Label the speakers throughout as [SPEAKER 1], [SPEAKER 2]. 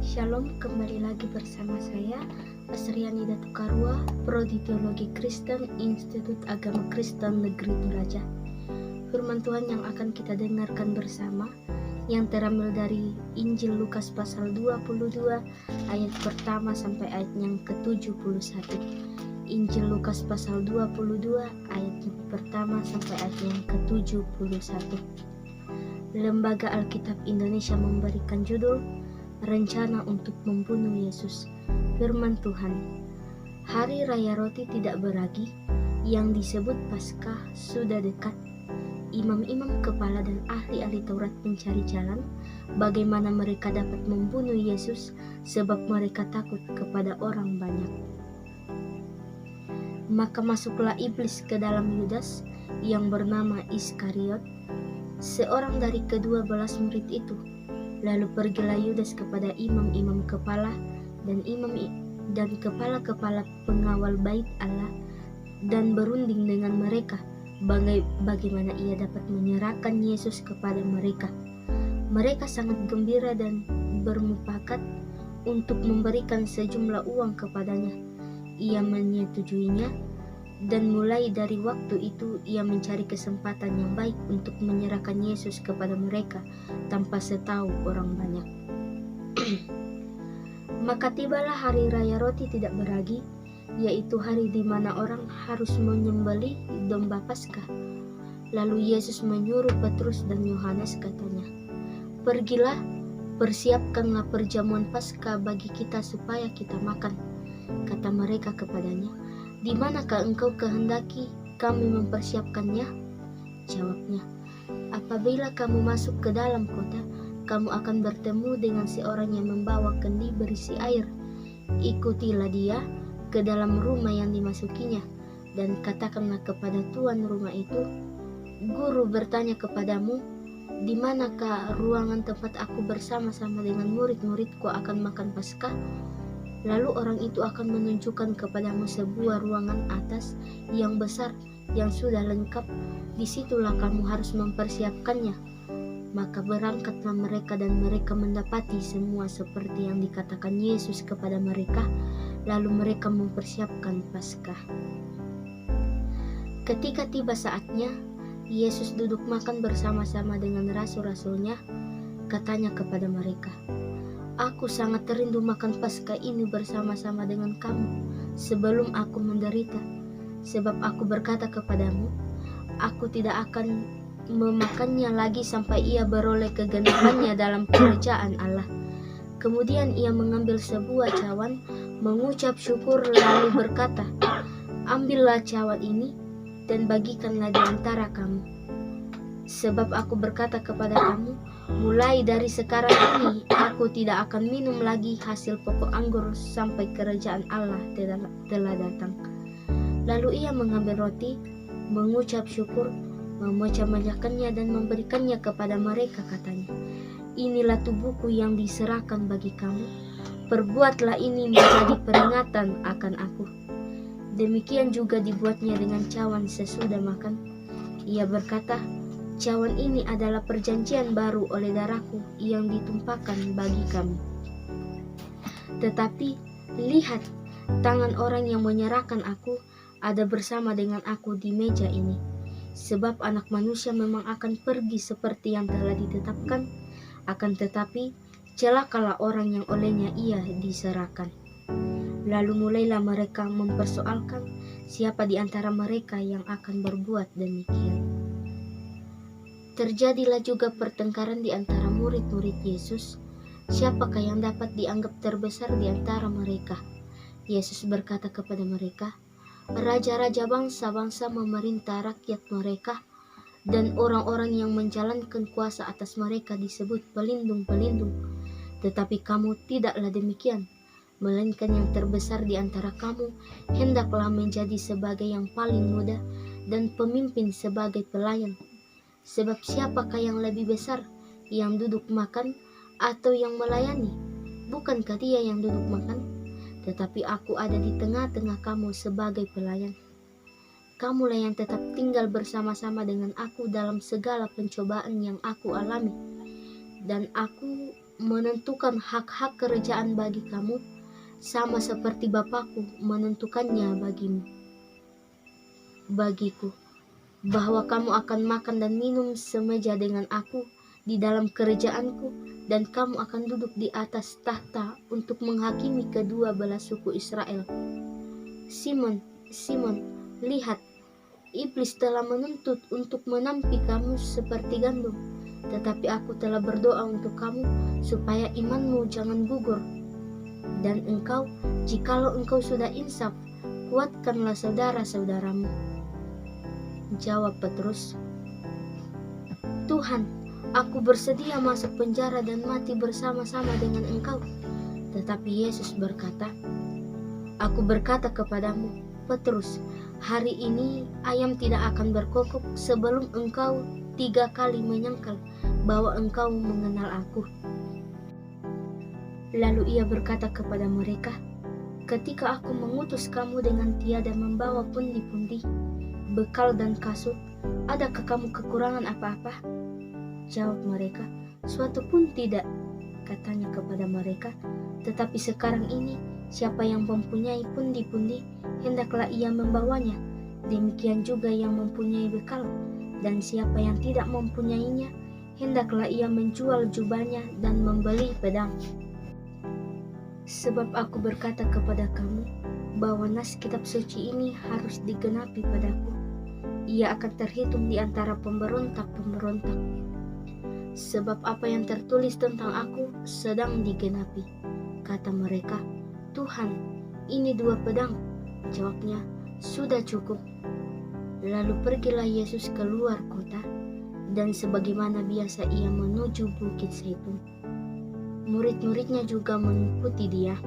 [SPEAKER 1] Shalom, kembali lagi bersama saya, Pastor Yani Datukarua, Prodi Teologi Kristen, Institut Agama Kristen Negeri Toraja. Firman Tuhan yang akan kita dengarkan bersama, yang terambil dari Injil Lukas pasal 22, ayat pertama sampai ayat yang ke-71. Injil Lukas pasal 22, ayat yang pertama sampai ayat yang ke-71. Lembaga Alkitab Indonesia memberikan judul Rencana untuk membunuh Yesus. Firman Tuhan, Hari Raya Roti Tidak Beragi yang disebut Paskah sudah dekat. Imam-imam kepala dan ahli-ahli Taurat mencari jalan bagaimana mereka dapat membunuh Yesus sebab mereka takut kepada orang banyak. Maka masuklah iblis ke dalam Yudas yang bernama Iskariot, seorang dari ke-12 murid itu. Lalu pergilah Yudas kepada imam-imam kepala dan kepala-kepala pengawal bait Allah dan berunding dengan mereka bagaimana ia dapat menyerahkan Yesus kepada mereka. Mereka sangat gembira dan bermufakat untuk memberikan sejumlah uang kepadanya. Ia menyetujuinya, dan mulai dari waktu itu ia mencari kesempatan yang baik untuk menyerahkan Yesus kepada mereka tanpa setahu orang banyak. Maka tibalah hari raya roti tidak beragi, yaitu hari di mana orang harus menyembelih domba Paskah. Lalu Yesus menyuruh Petrus dan Yohanes, katanya, "Pergilah, persiapkanlah perjamuan Paskah bagi kita supaya kita makan." Kata mereka kepadanya, "Di manakah engkau kehendaki kami mempersiapkannya?" Jawabnya, "Apabila kamu masuk ke dalam kota, kamu akan bertemu dengan seorang yang membawa kendi berisi air. Ikutilah dia ke dalam rumah yang dimasukinya, dan katakanlah kepada tuan rumah itu, 'Guru bertanya kepadamu, di manakah ruangan tempat aku bersama-sama dengan murid-muridku akan makan Paskah?' Lalu orang itu akan menunjukkan kepadamu sebuah ruangan atas yang besar yang sudah lengkap. Disitulah kamu harus mempersiapkannya." Maka berangkatlah mereka dan mereka mendapati semua seperti yang dikatakan Yesus kepada mereka. Lalu mereka mempersiapkan Paskah. Ketika tiba saatnya, Yesus duduk makan bersama-sama dengan rasul-rasulnya. Katanya kepada mereka, "Aku sangat rindu makan Paskah ini bersama-sama dengan kamu sebelum aku menderita. Sebab aku berkata kepadamu, aku tidak akan memakannya lagi sampai ia beroleh kegenapannya dalam kerajaan Allah." Kemudian ia mengambil sebuah cawan, mengucap syukur lalu berkata, "Ambillah cawan ini dan bagikanlah di antara kamu. Sebab aku berkata kepada kamu, mulai dari sekarang ini aku tidak akan minum lagi hasil pokok anggur sampai kerajaan Allah telah datang." Lalu ia mengambil roti, mengucap syukur, memecah-mecahkannya dan memberikannya kepada mereka, katanya, "Inilah tubuhku yang diserahkan bagi kamu. Perbuatlah ini menjadi peringatan akan aku." Demikian juga dibuatnya dengan cawan sesudah makan. Ia berkata, "Cawan ini adalah perjanjian baru oleh darahku yang ditumpahkan bagi kamu. Tetapi lihat, tangan orang yang menyerahkan aku ada bersama dengan aku di meja ini. Sebab Anak Manusia memang akan pergi seperti yang telah ditetapkan, akan tetapi celakalah orang yang olehnya ia diserahkan." Lalu mulailah mereka mempersoalkan siapa di antara mereka yang akan berbuat demikian. Terjadilah juga pertengkaran di antara murid-murid Yesus. Siapakah yang dapat dianggap terbesar di antara mereka? Yesus berkata kepada mereka, "Raja-raja bangsa-bangsa memerintah rakyat mereka, dan orang-orang yang menjalankan kuasa atas mereka disebut pelindung-pelindung. Tetapi kamu tidaklah demikian, melainkan yang terbesar di antara kamu hendaklah menjadi sebagai yang paling muda, dan pemimpin sebagai pelayan. Sebab siapakah yang lebih besar, yang duduk makan atau yang melayani? Bukankah dia yang duduk makan? Tetapi aku ada di tengah-tengah kamu sebagai pelayan. Kamulah yang tetap tinggal bersama-sama dengan aku dalam segala pencobaan yang aku alami, dan aku menentukan hak-hak kerajaan bagi kamu, sama seperti Bapakku menentukannya bagiku, bahwa kamu akan makan dan minum semeja dengan aku di dalam kerajaanku, dan kamu akan duduk di atas tahta untuk menghakimi kedua belah suku Israel. Simon, Simon, lihat, iblis telah menuntut untuk menampi kamu seperti gandum, tetapi aku telah berdoa untuk kamu supaya imanmu jangan gugur. Dan engkau, jikalau engkau sudah insaf, kuatkanlah saudara-saudaramu. Jawab Petrus, Tuhan, aku bersedia masuk penjara dan mati bersama-sama dengan engkau. Tetapi Yesus berkata, Aku berkata kepadamu, Petrus, hari ini ayam tidak akan berkokok sebelum engkau 3 kali menyangkal bahwa engkau mengenal aku. Lalu ia berkata kepada mereka, ketika aku mengutus kamu dengan tiada membawa pundi-pundi, bekal dan kasut, adakah kamu kekurangan apa-apa? Jawab mereka, suatu pun tidak. Katanya kepada mereka, tetapi sekarang ini, siapa yang mempunyai pundi-pundi, hendaklah ia membawanya. Demikian juga yang mempunyai bekal, dan siapa yang tidak mempunyainya, hendaklah ia menjual jubahnya dan membeli pedang. Sebab aku berkata kepada kamu, bahwa nas kitab suci ini harus digenapi padaku. Ia akan terhitung di antara pemberontak-pemberontak. Sebab apa yang tertulis tentang aku sedang digenapi. Kata mereka, Tuhan, ini 2 pedang. Jawabnya, sudah cukup. Lalu pergilah Yesus keluar kota, dan sebagaimana biasa ia menuju Bukit Zaitun. Murid-muridnya juga mengikuti dia.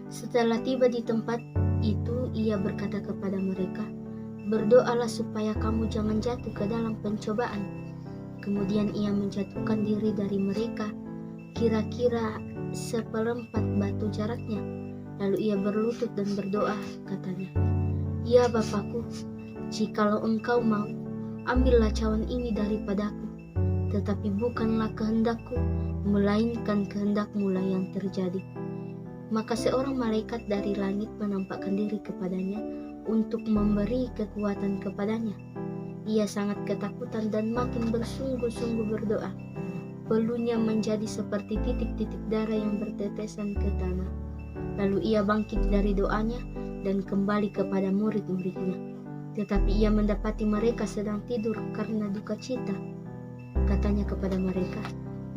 [SPEAKER 1] Setelah tiba di tempat itu, ia berkata kepada mereka, berdoalah supaya kamu jangan jatuh ke dalam pencobaan. Kemudian ia menjatuhkan diri dari mereka, kira-kira 1/4 batu jaraknya. Lalu ia berlutut dan berdoa, katanya, Ya Bapakku, jikalau engkau mau, ambillah cawan ini daripadaku, tetapi bukanlah kehendakku, melainkan kehendak-Mu lah yang terjadi. Maka seorang malaikat dari langit menampakkan diri kepadanya untuk memberi kekuatan kepadanya. Ia sangat ketakutan dan makin bersungguh-sungguh berdoa. Bulunya menjadi seperti titik-titik darah yang bertetesan ke tanah. Lalu ia bangkit dari doanya dan kembali kepada murid-muridnya. Tetapi ia mendapati mereka sedang tidur karena duka cita. Katanya kepada mereka,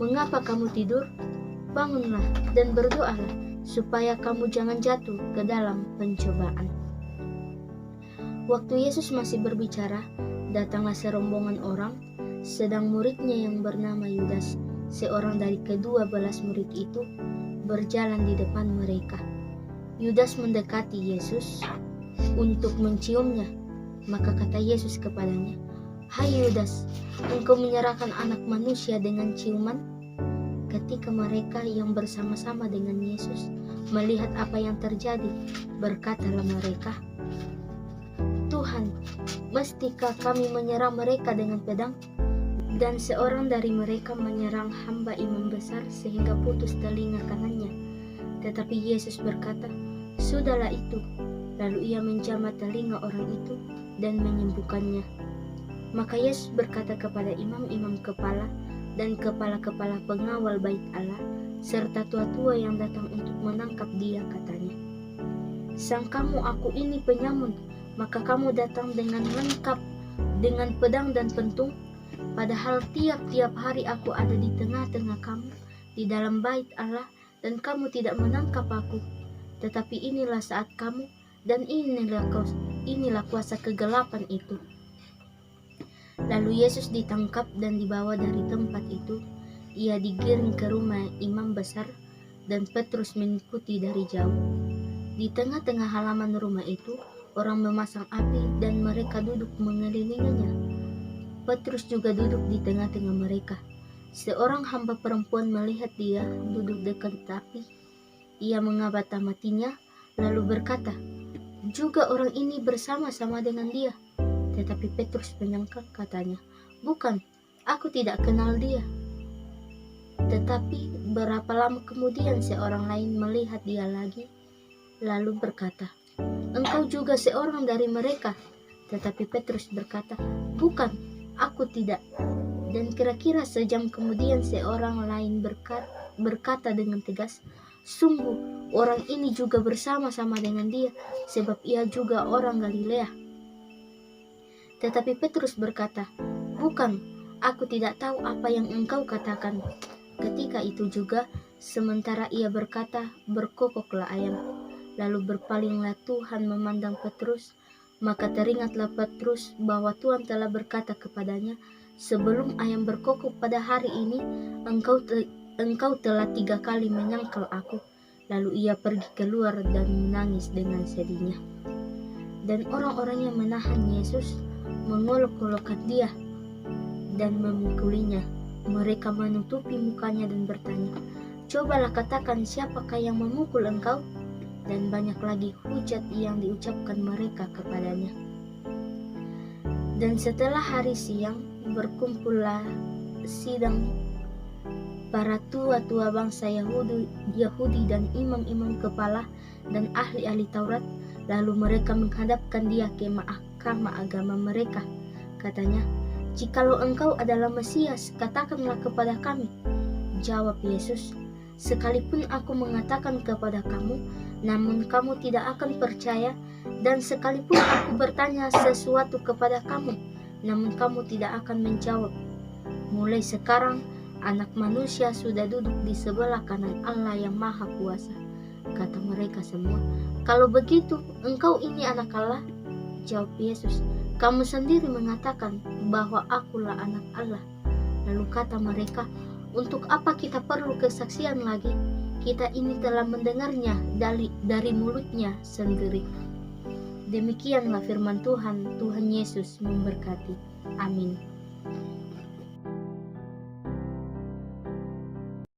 [SPEAKER 1] mengapa kamu tidur? Bangunlah dan berdoalah, supaya kamu jangan jatuh ke dalam pencobaan. Waktu Yesus masih berbicara, datanglah serombongan orang, sedang muridnya yang bernama Yudas, seorang dari kedua belas murid itu, berjalan di depan mereka. Yudas mendekati Yesus untuk menciumnya, maka kata Yesus kepadanya, Hai Yudas, engkau menyerahkan anak manusia dengan ciuman? Ketika mereka yang bersama-sama dengan Yesus melihat apa yang terjadi, berkatalah mereka, Tuhan, mestikah kami menyerang mereka dengan pedang? Dan seorang dari mereka menyerang hamba imam besar sehingga putus telinga kanannya. Tetapi Yesus berkata, sudahlah itu. Lalu ia menjamah telinga orang itu dan menyembuhkannya. Maka Yesus berkata kepada imam-imam kepala dan kepala-kepala pengawal bait Allah, serta tua-tua yang datang untuk menangkap dia, katanya, sangkamu aku ini penyamun, maka kamu datang dengan lengkap, dengan pedang dan pentung, padahal tiap-tiap hari aku ada di tengah-tengah kamu, di dalam bait Allah, dan kamu tidak menangkap aku. Tetapi inilah saat kamu, dan inilah kuasa kegelapan itu. Lalu Yesus ditangkap dan dibawa dari tempat itu. Ia digiring ke rumah imam besar, dan Petrus mengikuti dari jauh. Di tengah-tengah halaman rumah itu, orang memasang api dan mereka duduk mengelilinginya. Petrus juga duduk di tengah-tengah mereka. Seorang hamba perempuan melihat dia duduk dekat api. Ia mengabata matinya, lalu berkata, juga orang ini bersama-sama dengan dia. Tetapi Petrus menyangkal, katanya, bukan, aku tidak kenal dia. Tetapi berapa lama kemudian seorang lain melihat dia lagi, lalu berkata, "Engkau juga seorang dari mereka." Tetapi Petrus berkata, "Bukan, aku tidak." Dan kira-kira sejam kemudian seorang lain berkata dengan tegas, "Sungguh, orang ini juga bersama-sama dengan dia, sebab ia juga orang Galilea." Tetapi Petrus berkata, "Bukan, aku tidak tahu apa yang engkau katakan." Ketika itu juga, sementara ia berkata, berkokoklah ayam. Lalu berpalinglah Tuhan memandang Petrus, maka teringatlah Petrus bahwa Tuhan telah berkata kepadanya, "Sebelum ayam berkokok pada hari ini, engkau telah 3 kali menyangkal aku." Lalu ia pergi keluar dan menangis dengan sedihnya. Dan orang-orang yang menahan Yesus mengolok-olokkan dia dan memukulinya. Mereka menutupi mukanya dan bertanya, "Cobalah katakan, siapakah yang memukul engkau?" Dan banyak lagi hujat yang diucapkan mereka kepadanya. Dan setelah hari siang, berkumpullah sidang para tua-tua bangsa Yahudi dan imam-imam kepala dan ahli-ahli Taurat. Lalu mereka menghadapkan dia ke mahkamah agama mereka. Katanya, "Jikalau engkau adalah Mesias, katakanlah kepada kami." Jawab Yesus, "Sekalipun aku mengatakan kepada kamu, namun kamu tidak akan percaya, dan sekalipun aku bertanya sesuatu kepada kamu, namun kamu tidak akan menjawab. Mulai sekarang, Anak Manusia sudah duduk di sebelah kanan Allah yang Maha Kuasa." Kata mereka semua, "Kalau begitu, engkau ini anak Allah?" Jawab Yesus, "Kamu sendiri mengatakan bahwa akulah anak Allah." Lalu kata mereka, "Untuk apa kita perlu kesaksian lagi? Kita ini telah mendengarnya dari mulutnya sendiri." Demikianlah firman Tuhan. Tuhan Yesus memberkati. Amin.